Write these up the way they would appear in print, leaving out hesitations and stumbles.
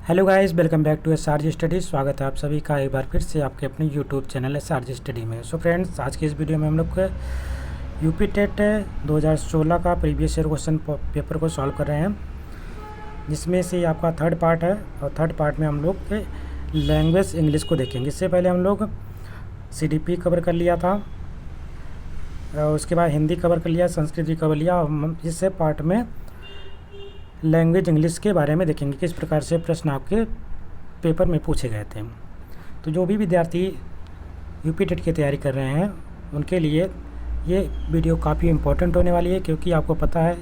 Hello guys, welcome back to SRG study. स्वागत है आप सभी का एक बार फिर से आपके अपने यूट्यूब चैनल एसआरजी स्टडी में। सो फ्रेंड्स, आज की इस वीडियो में हम लोग यूपी टेट 2016 का प्रीवियस ईयर क्वेश्चन पेपर को सॉल्व कर रहे हैं, जिसमें से आपका थर्ड पार्ट है। और थर्ड पार्ट में हम लोग लैंग्वेज इंग्लिश को देखेंगे। इससे पहले हम लोग सीडीपी कवर कर लिया था, उसके बाद हिंदी कवर कर लिया, संस्कृत भी कवर लिया। और इस पार्ट में लैंग्वेज इंग्लिश के बारे में देखेंगे, किस प्रकार से प्रश्न आपके पेपर में पूछे गए थे। तो जो भी विद्यार्थी यूपी टेट की तैयारी कर रहे हैं उनके लिए ये वीडियो काफ़ी इम्पोर्टेंट होने वाली है, क्योंकि आपको पता है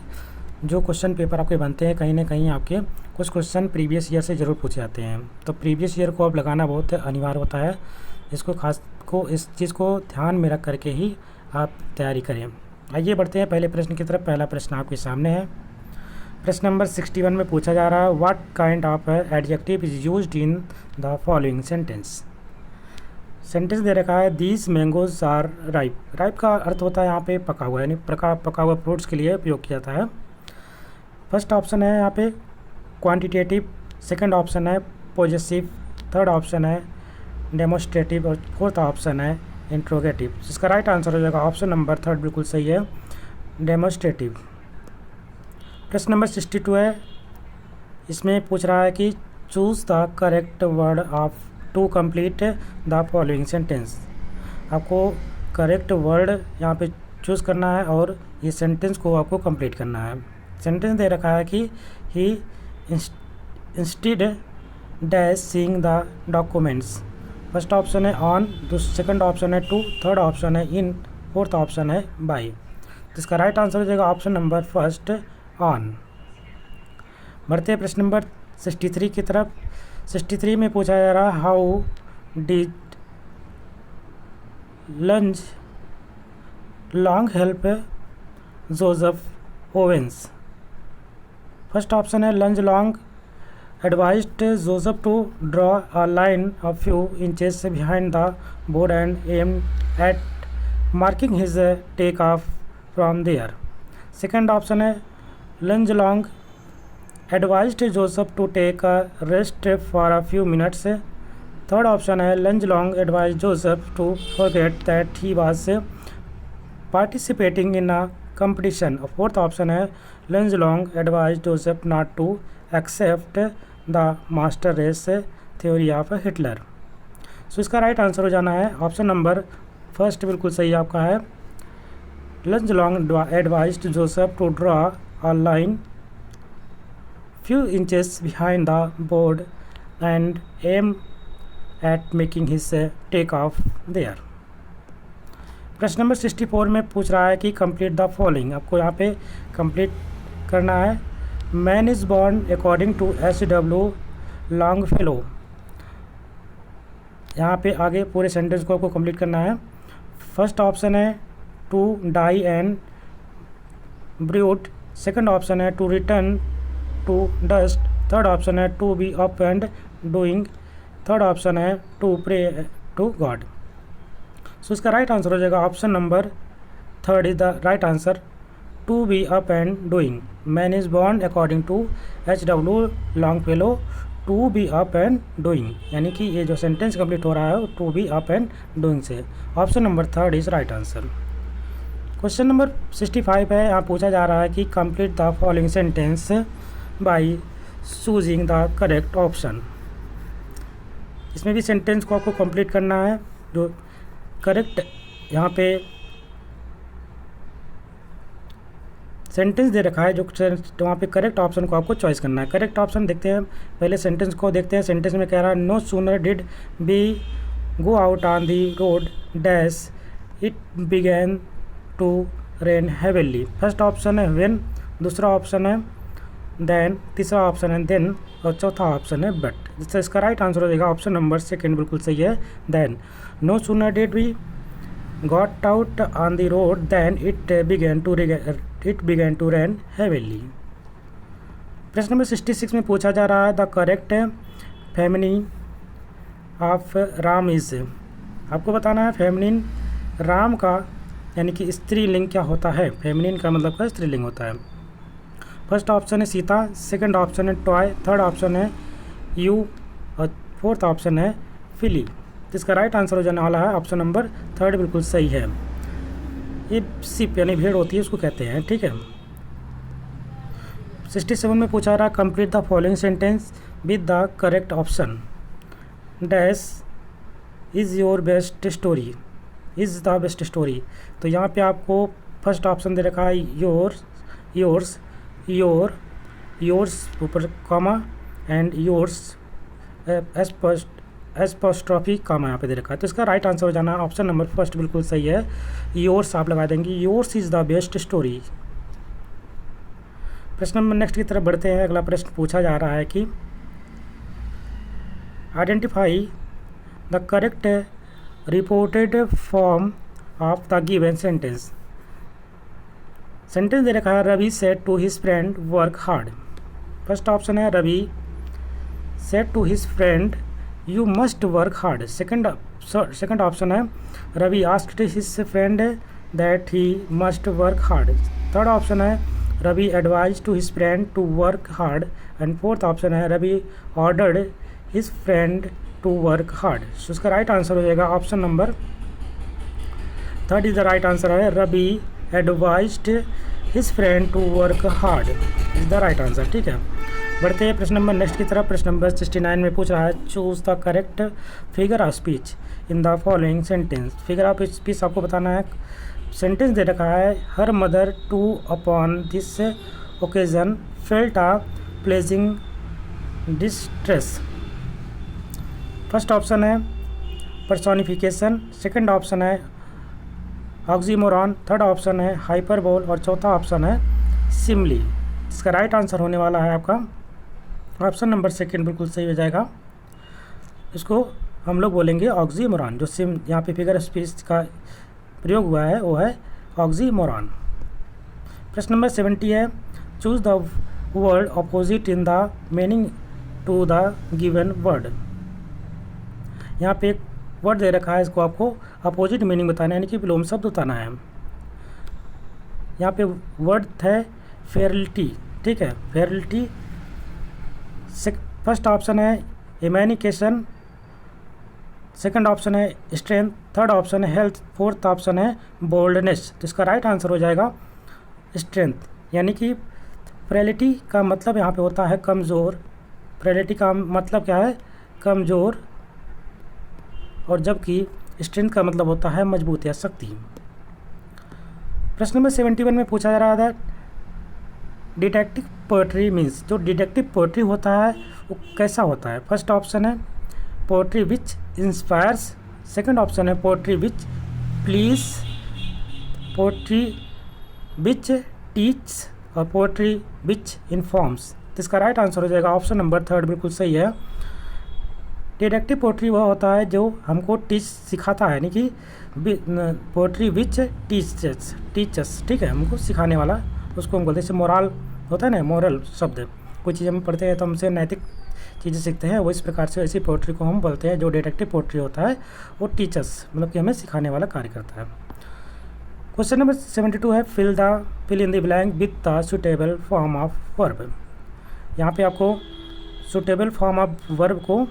जो क्वेश्चन पेपर आपके बनते हैं कहीं ना कहीं आपके कुछ क्वेश्चन प्रीवियस ईयर से ज़रूर पूछे जाते हैं। तो प्रीवियस ईयर को अब लगाना बहुत अनिवार्य होता है। इस चीज़ को ध्यान में रख करके ही आप तैयारी करें। आइए बढ़ते हैं पहले प्रश्न की तरफ। पहला प्रश्न आपके सामने है। प्रश्न नंबर 61 में पूछा जा रहा है, what kind of adjective is used in the following sentence. Sentence दे रखा है, these mangoes are ripe. Ripe का अर्थ होता है यहाँ पे पका हुआ, यानी पका हुआ फ्रूट्स के लिए उपयोग किया जाता है। फर्स्ट ऑप्शन है यहाँ पे क्वांटिटेटिव, सेकंड ऑप्शन है पॉजेसिव, थर्ड ऑप्शन है डेमोस्ट्रेटिव और फोर्थ ऑप्शन है इंट्रोगेटिव। इसका राइट आंसर हो जाएगा ऑप्शन नंबर थर्ड, बिल्कुल सही है, डेमोस्ट्रेटिव। प्रश्न नंबर 62 है। इसमें पूछ रहा है कि choose the correct word of to complete the following sentence. आपको करेक्ट वर्ड यहाँ पे चूज़ करना है और ये सेंटेंस को आपको कंप्लीट करना है। सेंटेंस दे रखा है कि he instead dash seeing the documents. First option है ऑन, सेकंड ऑप्शन है टू, थर्ड ऑप्शन है इन, फोर्थ ऑप्शन है बाई। तो इसका राइट आंसर हो जाएगा ऑप्शन नंबर फर्स्ट, ऑन। बढ़ते हैं प्रश्न नंबर 63 की तरफ। 63 में पूछा जा रहा, how did Luz Long help Joseph Owens. First option है Luz Long advised Joseph to draw a line a few inches behind the board and aim at marking his take off from there. Second option है Luz Long advised Joseph to take a rest for a few minutes. Third option है Luz Long advise Joseph to forget that he was participating in a competition. और fourth option है Luz Long advise Joseph not to accept the master race theory of Hitler. So इसका right answer हो जाना है option number first, बिल्कुल सही आपका है। Luz Long advised Joseph to draw a line few inches behind the board and aim at making his take off there। प्रश्न number 64 में पूछ रहा है कि कंप्लीट द फॉलोइंग। आपको यहाँ पे कंप्लीट करना है। Man is born according to SW Longfellow. यहाँ पे आगे पूरे सेंटेंस को आपको कंप्लीट करना है। फर्स्ट ऑप्शन है to die and brute, second option है to return to dust, third option है to be up and doing, third option है to pray to God. So इसका राइट आंसर हो जाएगा option number third is the right answer, to be up and doing. Man is born according to SW Longfellow, to be up and doing, यानी कि ये जो sentence complete हो रहा है to be up and doing से। Option number third is right answer. Question number 65 है। यहाँ पूछा जा रहा है कि complete the following sentence by choosing the correct option. इसमें भी सेंटेंस को आपको कंप्लीट करना है। जो करेक्ट यहाँ पे सेंटेंस दे रखा है, जो वहाँ पे करेक्ट ऑप्शन को आपको चॉइस करना है। करेक्ट ऑप्शन देखते हैं, पहले सेंटेंस को देखते हैं। सेंटेंस में कह रहा है, no sooner did be go out on the road dash it began to rain heavily. First option है व्हेन, दूसरा ऑप्शन है देन, तीसरा ऑप्शन है देन और चौथा ऑप्शन है बट। जिससे इसका राइट आंसर हो जाएगा ऑप्शन नंबर सेकेंड, बिल्कुल सही है, then. No sooner did we got out on the road then it began to rain heavily. प्रश्न नंबर 66 में पूछा जा रहा है, the correct feminine of Ram is. आपको बताना है फेमिनिन राम का यानी कि स्त्रीलिंग क्या होता है। फेमिनिन का मतलब क्या स्त्रीलिंग होता है। फर्स्ट ऑप्शन है सीता, सेकंड ऑप्शन है टॉय, थर्ड ऑप्शन है यू, और फोर्थ ऑप्शन है फिली। इसका राइट आंसर हो जाने वाला है ऑप्शन नंबर 3 बिल्कुल सही है। ये सिप यानी भेड़ होती है उसको कहते हैं, ठीक है। 67 में पूछा रहा complete the following sentence with the correct option. Dash is your best story, is the best story. तो यहाँ पे आपको फर्स्ट ऑप्शन दे रखा है योर्स, योर्स, योर्स ऊपर कॉमा एंड योर्स एस्पोस्ट्रॉफी कॉमा यहाँ पे दे रखा है। तो इसका राइट आंसर हो जाना ऑप्शन नंबर फर्स्ट बिल्कुल सही है। योर्स आप लगा देंगे, yours is the best story. प्रश्न नंबर नेक्स्ट की तरफ बढ़ते हैं। अगला प्रश्न पूछा जा रहा है कि identify the correct reported form of the given sentence. Sentence दे रखा है Ravi said to his friend work hard. First option है Ravi said to his friend you must work hard. Second option है Ravi asked his friend that he must work hard. Third option है Ravi advise to his friend to work hard. And fourth option है Ravi ordered his friend to work hard. सो इसका right answer हो जाएगा option number 3 is the right answer है Ravi advised his friend to work hard is the right answer, ठीक है। बढ़ते हैं प्रश्न नंबर नेक्स्ट की तरफ। प्रश्न नंबर 69 में पूछ रहा है choose the correct figure of speech in the following sentence. Figure of speech आपको बताना है। सेंटेंस दे रखा है her mother two upon this occasion felt a pledging distress. First option है पर्सोनिफिकेशन, सेकंड ऑप्शन है ऑक्सीमोरॉन, थर्ड ऑप्शन है hyperbole और चौथा ऑप्शन है सिमली। इसका राइट आंसर होने वाला है आपका ऑप्शन नंबर 2 बिल्कुल सही हो जाएगा। इसको हम लोग बोलेंगे ऑक्सीमोरॉन। जो सिम यहाँ पे फिगर स्पीच का प्रयोग हुआ है वो है ऑक्सीमोरॉन। प्रश्न नंबर 70 है choose the word opposite in the meaning to the given word. यहाँ पे एक वर्ड दे रखा है, इसको आपको अपोजिट मीनिंग बताना है, यानी कि विलोम शब्द बताना है। यहाँ पे वर्ड है फेरलिटी, ठीक है, फेरलिटी। फर्स्ट ऑप्शन है इमेनिकेशन, सेकंड ऑप्शन है स्ट्रेंथ, थर्ड ऑप्शन है हेल्थ, फोर्थ ऑप्शन है बोल्डनेस। तो इसका राइट आंसर हो जाएगा स्ट्रेंथ, यानी कि फ्रेलिटी का मतलब यहाँ पे होता है कमज़ोर। फ्रेलिटी का मतलब क्या है? कमज़ोर। और जबकि स्ट्रेंथ का मतलब होता है मजबूत या शक्ति। प्रश्न नंबर 71 में पूछा जा रहा था डिटेक्टिव पोएट्री मीन्स, जो डिटेक्टिव पोएट्री होता है वो कैसा होता है। फर्स्ट ऑप्शन है पोएट्री विच इंस्पायर्स, सेकंड ऑप्शन है poetry which please, poetry which teach और पोएट्री विच इन्फॉर्म्स। तो इसका राइट आंसर हो जाएगा ऑप्शन नंबर 3 बिल्कुल सही है। डिटेक्टिव पोएट्री वह होता है जो हमको टीच सिखाता है, यानी कि पोएट्री विच टीचर्स, ठीक है, हमको सिखाने वाला, उसको हम बोलते हैं। जैसे मोरल होता है ना, मोरल शब्द, कोई चीज़ हम पढ़ते हैं तो हमसे नैतिक चीज़ें सीखते हैं, वो इस प्रकार से ऐसी पोएट्री को हम बोलते हैं। जो डिटेक्टिव पोएट्री होता है वो टीचर्स मतलब कि हमें सिखाने वाला कार्य करता है। क्वेश्चन नंबर 72 है fill in the blank with the suitable form of verb. यहाँ पे आपको सुटेबल फॉर्म ऑफ वर्ब को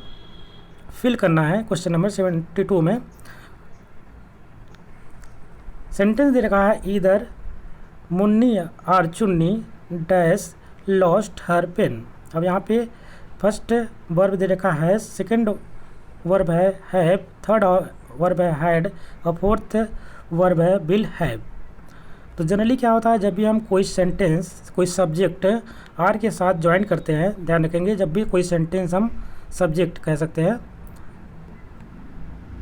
फिल करना है। क्वेश्चन नंबर 72 में सेंटेंस दे रखा है ईदर मुन्नी और चुन्नी डैश लॉस्ट हर पेन। अब यहाँ पे फर्स्ट वर्ब दे रखा है, सेकंड वर्ब है हैव, थर्ड वर्ब है हैड और फोर्थ वर्ब है विल हैव। तो जनरली क्या होता है, जब भी हम कोई सेंटेंस कोई सब्जेक्ट आर के साथ ज्वाइन करते हैं, ध्यान रखेंगे जब भी कोई सेंटेंस हम सब्जेक्ट कह सकते हैं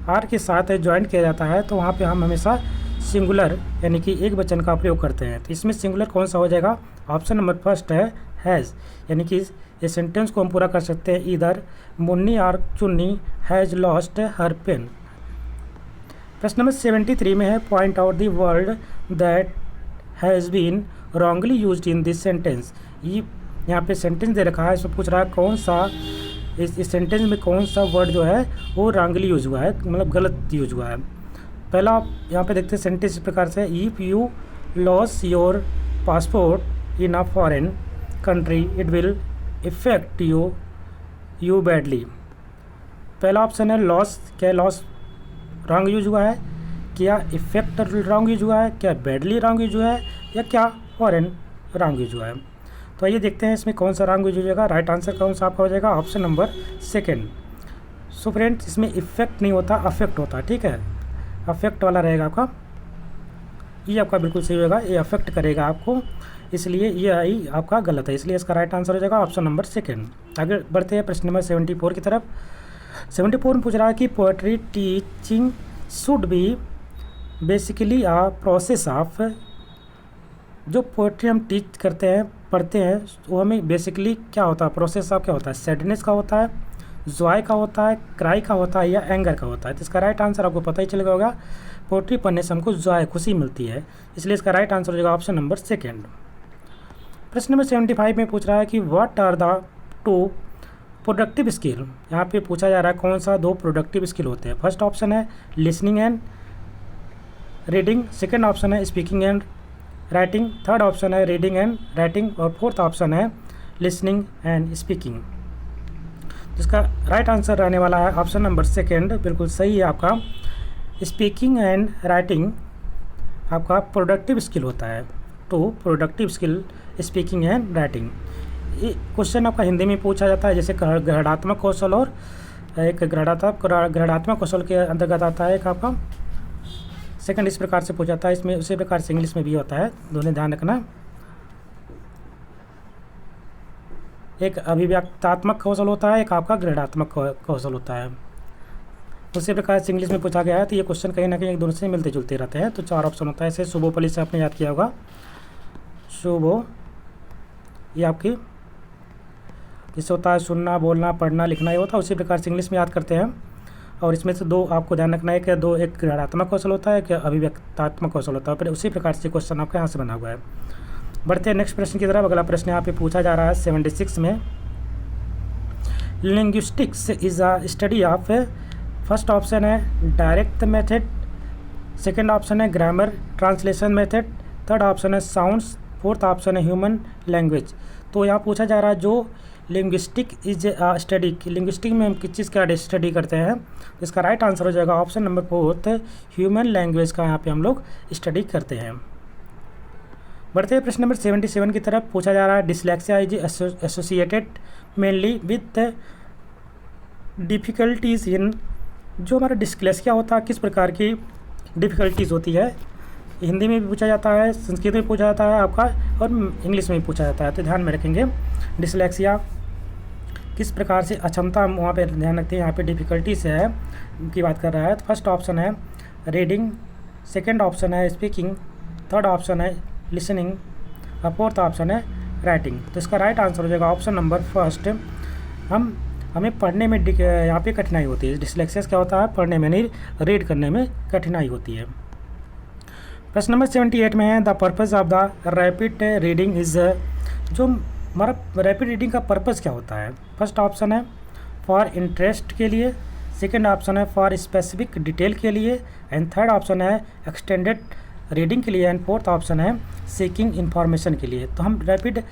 आर के साथ ज्वाइन किया जाता है, तो वहाँ पे हम हमेशा सिंगुलर यानी कि एक वचन का प्रयोग करते हैं। तो इसमें सिंगुलर कौन सा हो जाएगा? ऑप्शन नंबर फर्स्ट है हैज़, यानी कि इस सेंटेंस को हम पूरा कर सकते हैं इधर मुन्नी और Chunni has lost her pen. प्रश्न नंबर 73 में है point out the word that has been wrongly used in this sentence. ये यहाँ पे सेंटेंस दे रखा है, इसमें पूछ रहा है कौन सा इस सेंटेंस में कौन सा वर्ड जो है वो रॉन्गली यूज हुआ है, मतलब गलत यूज हुआ है। पहला आप यहाँ पे देखते हैं सेंटेंस इस प्रकार से, if you loss your passport in a foreign country it will effect you badly. पहला ऑप्शन है लॉस, क्या लॉस रॉन्ग यूज हुआ है, क्या इफेक्ट रॉन्ग यूज हुआ है, क्या बैडली रॉन्ग यूज हुआ है, या क्या फॉरेन रॉन्ग यूज हुआ है। तो आइए देखते हैं इसमें कौन सा रॉन्ग यूज हो जाएगा। राइट आंसर कौन सा आपका हो जाएगा, ऑप्शन नंबर सेकेंड। सो फ्रेंड्स इसमें इफेक्ट नहीं होता, अफेक्ट होता है, ठीक है, अफेक्ट वाला रहेगा आपका। ये आपका बिल्कुल सही होगा, ये अफेक्ट करेगा आपको, इसलिए ये आई आपका गलत है, इसलिए इसका राइट आंसर हो जाएगा ऑप्शन नंबर सेकेंड। आगे बढ़ते हैं प्रश्न नंबर 74 की तरफ। 74 में पूछ रहा है कि poetry teaching should be basically a process of. जो पोएट्री हम टीच करते हैं, पढ़ते हैं, वो हमें बेसिकली क्या होता है, प्रोसेस ऑफ क्या होता है, सैडनेस का होता है, जॉय का होता है, क्राई का होता है, या एंगर का होता है। तो इसका राइट आंसर आपको पता ही चलेगा होगा, पोएट्री पढ़ने से हमको जॉय खुशी मिलती है, इसलिए इसका राइट आंसर हो जाएगा ऑप्शन नंबर सेकेंड। प्रश्न नंबर 75 में पूछ रहा है कि what are the two productive skill. यहाँ पे पूछा जा रहा है कौन सा दो प्रोडक्टिव स्किल होते हैं। फर्स्ट ऑप्शन है listening and reading, second option है speaking and writing, third option है रीडिंग एंड राइटिंग, और फोर्थ ऑप्शन है लिसनिंग एंड स्पीकिंग। जिसका राइट आंसर रहने वाला है ऑप्शन नंबर सेकेंड, बिल्कुल सही है आपका। स्पीकिंग एंड राइटिंग आपका प्रोडक्टिव स्किल होता है, two productive skill speaking and writing. ये क्वेश्चन आपका हिंदी में पूछा जाता है, जैसे ग्रहणात्मक कौशल और एक ग्रहणात्मक कौशल के अंतर्गत आता है एक आपका सेकंड, इस प्रकार से पूछा जाता है। इसमें उसी प्रकार से इंग्लिश में भी होता है, दोनों ध्यान रखना। एक अभिव्यक्तात्मक कौशल होता है, एक आपका ग्रहणात्मक कौशल होता है। उसी प्रकार से इंग्लिश में पूछा गया है, तो ये क्वेश्चन कहीं ना कहीं एक दूसरे से मिलते जुलते रहते हैं। तो चार ऑप्शन होता है, ऐसे शुभोपली से आपने याद किया होगा, शुभो, ये आपकी जिससे होता है सुनना, बोलना, पढ़ना, लिखना, ये होता है। उसी प्रकार से इंग्लिश में याद करते हैं। और इसमें से दो आपको ध्यान रखना है कि दो, एक ग्रहणात्मक कौशल होता है, एक अभिव्यक्तात्मक कौशल होता है। फिर उसी प्रकार से क्वेश्चन आपका यहाँ से बना हुआ है। बढ़ते हैं नेक्स्ट प्रश्न की तरफ। अगला प्रश्न यहाँ पे पूछा जा रहा है 76 में, linguistics is a study of. First option है डायरेक्ट मेथड, सेकेंड ऑप्शन है grammar translation method, third option है साउंड्स, फोर्थ ऑप्शन है ह्यूमन लैंग्वेज। तो यहाँ पूछा जा रहा है जो लिंग्विस्टिक इज स्टडी, लिंग्विस्टिक में हम किस चीज़ का स्टडी करते हैं, तो इसका राइट आंसर हो जाएगा option number fourth, human language का यहाँ पे हम लोग स्टडी करते हैं। बढ़ते हैं प्रश्न नंबर 77 की तरफ। पूछा जा रहा है dyslexia is associated mainly with difficulties in. जो हमारा डिस्लेक्सिया होता है किस प्रकार की डिफ़िकल्टीज़ होती है, हिंदी में भी पूछा जाता है, संस्कृत में पूछा जाता है आपका, और इंग्लिश में भी पूछा जाता है। तो ध्यान में रखेंगे डिसलेक्सिया किस प्रकार से अक्षमता, हम वहाँ पे ध्यान रखते हैं। यहाँ पे डिफ़िकल्टीज है की बात कर रहा है। तो फर्स्ट ऑप्शन है रीडिंग, सेकंड ऑप्शन है स्पीकिंग, थर्ड ऑप्शन है लिसनिंग, और फोर्थ ऑप्शन है राइटिंग। तो इसका राइट आंसर हो जाएगा ऑप्शन नंबर फर्स्ट। हमें पढ़ने में यहाँ पे कठिनाई होती है। डिसलेक्सिया क्या होता है, पढ़ने में नहीं, रीड करने में कठिनाई होती है। प्रश्न नंबर 78 में है the purpose of the rapid reading is. जो हमारा रैपिड रीडिंग का पर्पज़ क्या होता है। फर्स्ट ऑप्शन है फॉर इंटरेस्ट के लिए, सेकंड ऑप्शन है फॉर स्पेसिफिक डिटेल के लिए, एंड थर्ड ऑप्शन है एक्सटेंडेड रीडिंग के लिए, एंड फोर्थ ऑप्शन है सीकिंग इन्फॉर्मेशन के लिए। तो हम रैपिड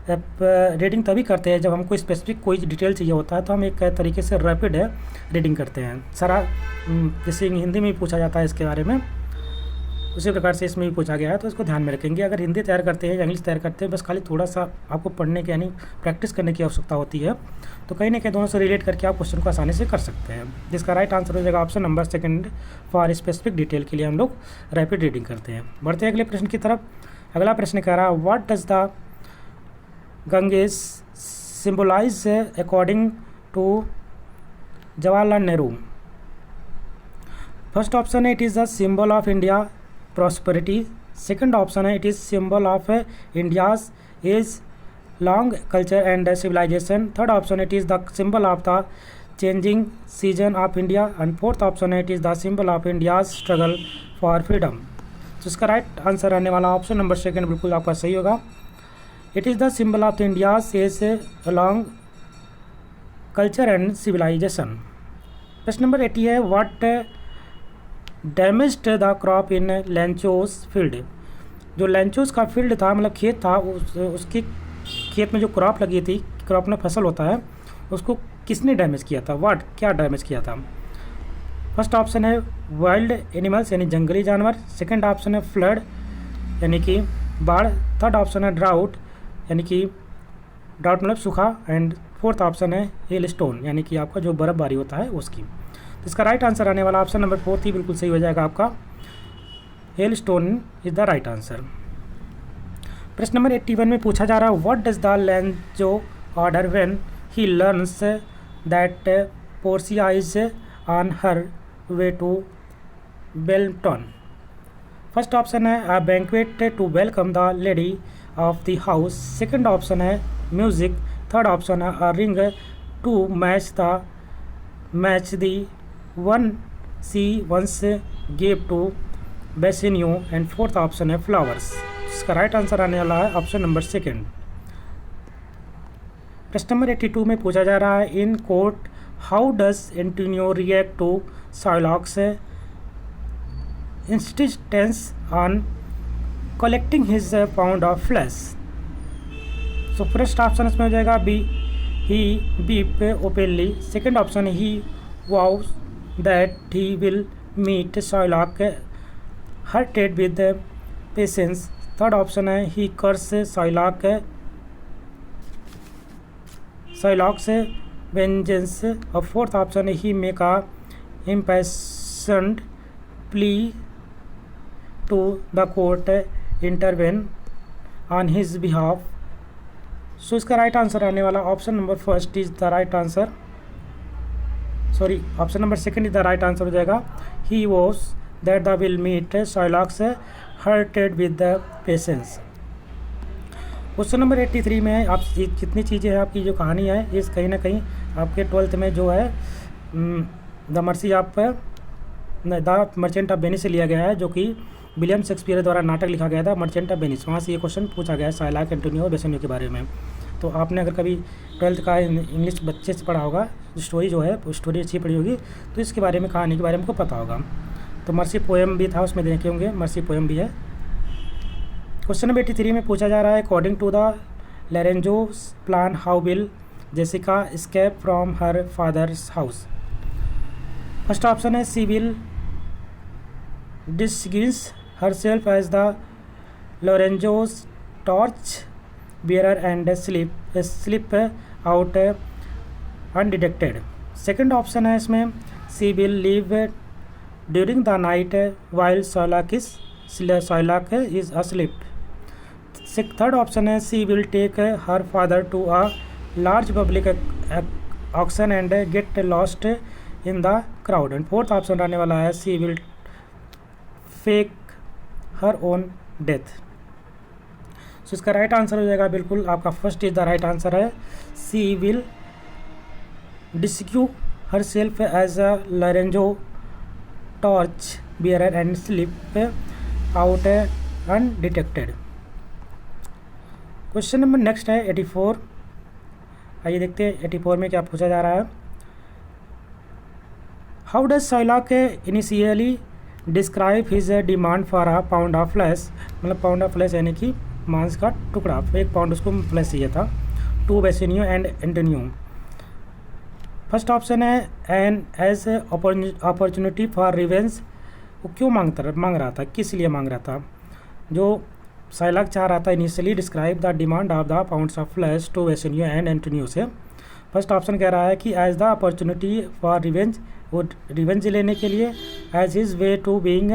रीडिंग तभी करते हैं जब हमको स्पेसिफिक कोई डिटेल चाहिए होता है, तो हम एक तरीके से रैपिड रीडिंग करते हैं। सारा जैसे हिंदी में पूछा जाता है इसके बारे में, उसी प्रकार से इसमें भी पूछा गया है, तो इसको ध्यान में रखेंगे। अगर हिंदी तैयार करते हैं या इंग्लिश तैयार करते हैं, बस खाली थोड़ा सा आपको पढ़ने के यानी प्रैक्टिस करने की आवश्यकता होती है, तो कहीं ना कहीं दोनों से रिलेट करके आप क्वेश्चन को आसानी से कर सकते हैं। जिसका राइट आंसर हो जाएगा option number second, for specific detail के लिए हम लोग रैपिड रीडिंग करते हैं। बढ़ते हैं अगले प्रश्न की तरफ। अगला प्रश्न कह रहा है what does the Ganges symbolize according to Jawaharlal Nehru. First option है it is the symbol of India prosperity, second option है it is symbol of India's age long culture and civilization, third option it is the symbol of the changing season of India, and fourth option है it is the symbol of India's struggle for freedom। तो इसका right answer रहने वाला option number second बिल्कुल आपका सही होगा। It is the symbol of India's age long culture and civilization. प्रश्न नंबर 80 है what damaged the crop in Lencho's field. जो लेंचोस का फील्ड था, मतलब खेत था, उसके खेत में जो क्रॉप लगी थी, क्रॉप में फसल होता है, उसको किसने डैमेज किया था, व्हाट, क्या डैमेज किया था। फर्स्ट ऑप्शन है वाइल्ड एनिमल्स यानी जंगली जानवर, सेकंड ऑप्शन है फ्लड यानी कि बाढ़, थर्ड ऑप्शन है ड्राउट यानी कि ड्राउट मतलब सूखा, एंड फोर्थ ऑप्शन है हेल स्टोन यानी कि आपका जो बर्फबारी होता है उसकी। तो इसका राइट आंसर आने वाला ऑप्शन नंबर 4 ही बिल्कुल सही हो जाएगा आपका, hailstone is the right answer. प्रश्न नंबर 81 में पूछा जा रहा है what does the Lorenzo order when he learns that Portia is on her way to Belmont. First option है a banquet to welcome the lady of the house, second option है music, third option है a ring to match the one she once gave to Bassanio, and fourth option है flowers. इसका right answer आने वाला है option number second. प्रश्न नंबर 82 में पूछा जा रहा है in court how does Antonio react to Shylock's insistence on collecting his pound of flesh. So first option इसमें हो जाएगा be, he weeps openly, second option he vows that he will meet Shylock hatred with patience, third option है he curse Shylock's vengeance, और fourth option है he make a impassioned plea to the court intervene on his behalf. So इसका right answer आने वाला option number first is the right answer, sorry option number second is the right answer हो जाएगा, he was that the will meet Shylock's hatred with the patience. Question number 83 में आप जितनी चीज़ें हैं आपकी जो कहानी है इस कहीं ना कहीं आपके 12th में जो है द मर्चेंट ऑफ वेनिस से लिया गया है, जो कि विलियम शेक्सपियर द्वारा नाटक लिखा गया था मर्चेंट ऑफ वेनिस, वहाँ से ये क्वेश्चन पूछा गया है शाइलॉक, एंटोनियो और बेसिन्यू के बारे में। तो आपने अगर कभी 12th का इंग्लिश बच्चे से पढ़ा होगा, स्टोरी जो है स्टोरी अच्छी पढ़ी होगी तो इसके बारे में, कहानी के बारे में को पता होगा। तो मर्सी पोएम भी था उसमें, देखे होंगे मर्सी पोएम भी है। क्वेश्चन नंबर 83 में पूछा जा रहा है according to the Lorenzo's plan how will Jessica escape from her father's house. First option है she will disguise herself as the Lorenzo's torch bearer and slip out undetected. Second option है इसमें she will leave during the night while Shylock is asleep. Third option है she will take her father to a large public auction and get lost in the crowd. And fourth option रहने वाला है she will fake her own death. So इसका right answer हो जाएगा बिल्कुल आपका first is the right answer है, she will disguise herself as a Lorenzo torch bearer and slip out undetected. Question number next है 84। आइए देखते हैं 84 में क्या पूछा जा रहा है। How does Shylock initially describe his demand for a pound of flash, मतलब पाउंड ऑफ फ्लैश यानी कि मांस का टुकड़ा, 1 पाउंड उसको फ्लैश चाहिए था, to Bassanio and Antonio. First option है an as opportunity for revenge, वो क्यों मांग रहा था, किस लिए मांग रहा था। जो शाइलॉक चाह रहा था initially describe the demand of the pounds of flesh to Bassanio and Antonio से। फर्स्ट ऑप्शन कह रहा है कि as the opportunity for revenge, वो रिवेंज लेने के लिए, as his way to being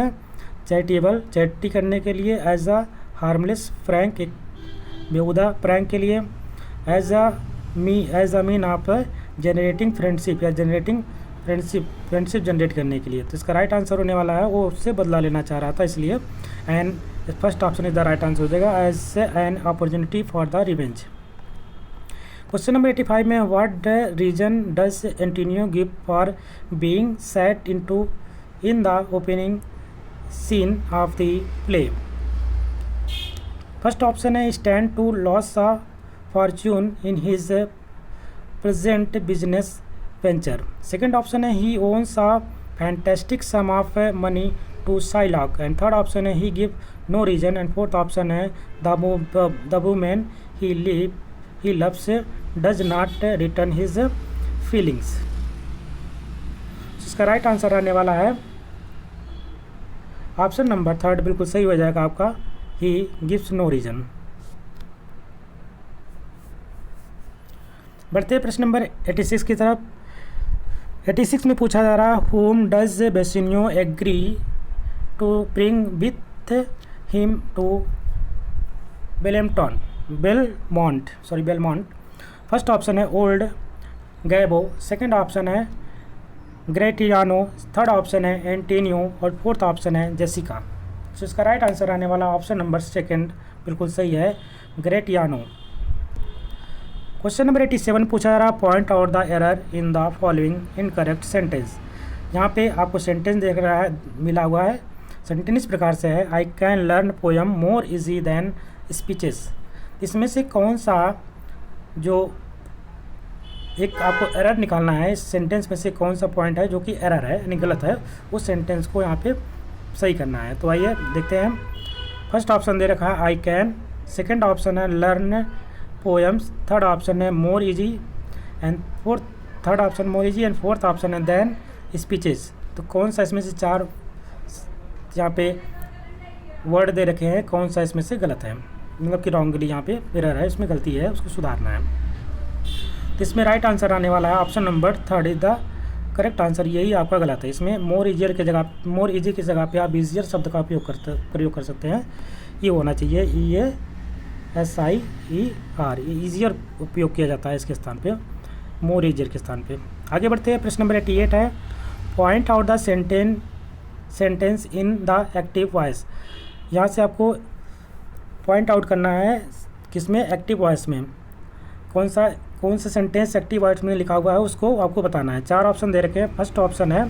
charitable, charity करने के लिए, एज अ हार्मलेस प्रैंक, एक बेहुदा प्रैंक के लिए, as a mean of generating friendship या जनरेटिंग फ्रेंडशिप जनरेट करने के लिए। तो इसका राइट आंसर होने वाला है वो उससे बदला लेना चाह रहा था इसलिए, and first option is the right answer हो जाएगा as an opportunity for the revenge. Question number 85 में what reason does Antonio give for being sad in the opening scene of the play. First option है stand to lose a fortune in his present business venture, second option है he owns a fantastic sum of money to Shylock, and third option है he give no reason, and fourth option है the women he loves does not return his feelings. इसका right answer आने वाला है option number 3 बिल्कुल सही हो जाएगा आपका, ही गिव्स नो रीजन। बढ़ते हैं प्रश्न नंबर 86 की तरफ। 86 में पूछा जा रहा है whom does Bassanio agree to bring with him to Belmont. First option है ओल्ड गैबो, सेकंड ऑप्शन है ग्रेटियानो, थर्ड ऑप्शन है एंटीनियो और फोर्थ ऑप्शन है जेसिका। तो इसका राइट आंसर आने वाला ऑप्शन नंबर 2 बिल्कुल सही है, ग्रेटियानो। क्वेश्चन नंबर 87 पूछा जा रहा point out the error in the following incorrect sentence. यहाँ पे आपको सेंटेंस देख रहा है, मिला हुआ है। सेंटेंस इस प्रकार से है, I can learn poem more easy than speeches. इसमें से कौन सा जो एक आपको एरर निकालना है, इस सेंटेंस में से कौन सा पॉइंट है जो कि एरर है यानी गलत है, उस सेंटेंस को यहाँ पे सही करना है। तो आइए देखते हैं। फर्स्ट ऑप्शन दे रखा है आई कैन, सेकंड ऑप्शन है लर्न पोएम्स, थर्ड ऑप्शन है more easy and fourth option है देन स्पीचेस। तो कौन सा इसमें से 4 यहाँ पे वर्ड दे रखे हैं, कौन सा इसमें से गलत है, मतलब कि रॉन्गली यहाँ पे एरर है, इसमें गलती है, उसको सुधारना है। तो इसमें राइट आंसर आने वाला है option number 3 is the correct answer, यही आपका गलत है। इसमें मोर इजी की जगह पे आप ईजियर शब्द का प्रयोग कर सकते हैं, ये होना चाहिए EASIER, ईजियर उपयोग किया जाता है इसके स्थान पे, मोर इजियर के स्थान पे। आगे बढ़ते हैं। प्रश्न नंबर 88 है point out the sentence in the active voice. यहाँ से आपको पॉइंट आउट करना है किसमें, एक्टिव वॉइस में। कौन सा सेंटेंस एक्टिव वॉइस में लिखा हुआ है उसको आपको बताना है। 4 ऑप्शन दे रखे हैं। फर्स्ट ऑप्शन है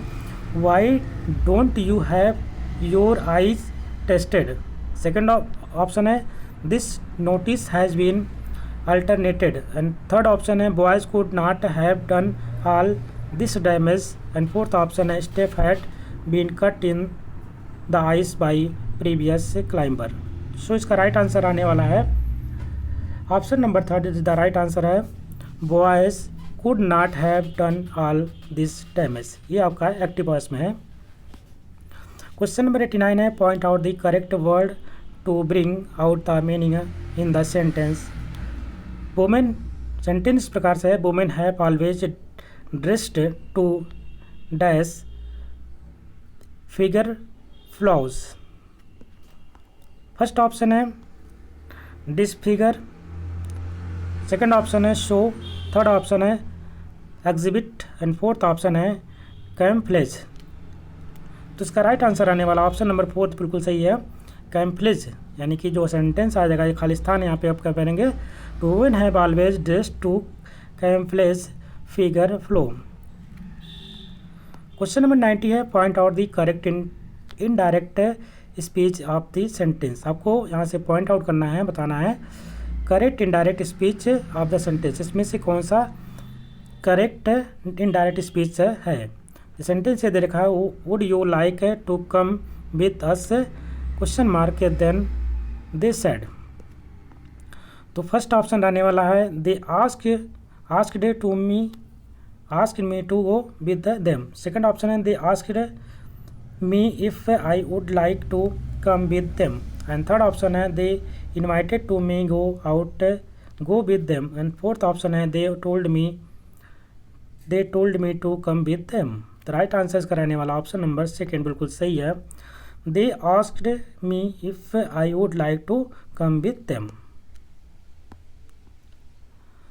why don't you have your eyes tested, second option है this notice has been alternated and third option है boys could not have done all this damage and fourth option है step had been cut in the ice by previous climber. So इसका right answer आने वाला है option number 3 is the right answer है boys could not have done all this damage, ये आपका active voice में है। क्वेश्चन नंबर 89 है point out the correct word to bring out the meaning in the sentence. Women, sentence इस प्रकार से है women have always dressed to dash figure flaws. First option है डिसफिगर, सेकंड ऑप्शन है show, third option है exhibit and fourth option है camouflage. तो इसका राइट आंसर आने वाला ऑप्शन नंबर 4 बिल्कुल सही है, कैम्फ्लेज, यानी कि जो सेंटेंस आ जाएगा ये खालिस्तान यहाँ पे आप क्या करेंगे, to women have always dressed to camouflage figure flaw. Question number 90 है point out the correct indirect speech of the sentence. आपको यहाँ से पॉइंट आउट करना है, बताना है correct indirect speech of the sentence, इसमें से कौन सा करेक्ट इनडायरेक्ट स्पीच है। सेंटेंस से दे रखा है would you like to come with us question mark then they said. तो फर्स्ट ऑप्शन रहने वाला है they asked me to go with them, second option है they asked me if I would like to come with them and third option है they invited to me go with them and fourth option है they told me to come with them. तो right answer इसका रहने वाला option number 2 बिल्कुल सही है, they asked me if I would like to come with them.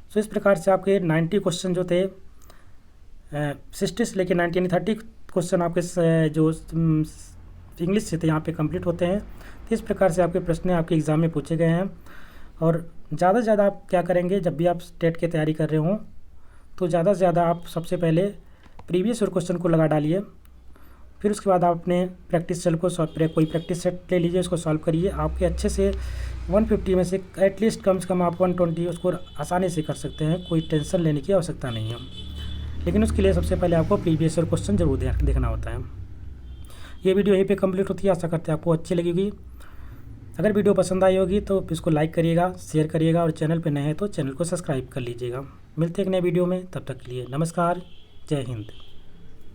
So इस प्रकार से आपके 90 क्वेश्चन जो थे 60 से लेकर 90 30 क्वेश्चन आपके जो इंग्लिश से थे यहाँ पे कंप्लीट होते हैं। तो इस प्रकार से आपके प्रश्न आपके एग्ज़ाम में पूछे गए हैं। और ज़्यादा से ज़्यादा आप क्या करेंगे, जब भी आप स्टेट की तैयारी कर रहे हों तो ज़्यादा से ज़्यादा आप सबसे पहले प्रीवियस ईयर क्वेश्चन को लगा डालिए, फिर उसके बाद आप अपने प्रैक्टिस सेल को कोई प्रैक्टिस सेट ले लीजिए, उसको सॉल्व करिए। आपके अच्छे से 150 में से एटलीस्ट कम से कम आप 120 उसको आसानी से कर सकते हैं, कोई टेंशन लेने की आवश्यकता नहीं है। लेकिन उसके लिए सबसे पहले आपको प्रीवियस ईयर क्वेश्चन जरूर देखना होता है। ये वीडियो यहीं पे कंप्लीट होती है, आशा करते हैं आपको अच्छी लगेगी। अगर वीडियो पसंद आई होगी तो इसको लाइक करिएगा, शेयर करिएगा और चैनल पर नए हैं तो चैनल को सब्सक्राइब कर लीजिएगा। मिलते हैं एक नए वीडियो में, तब तक के लिए नमस्कार, जय हिंद।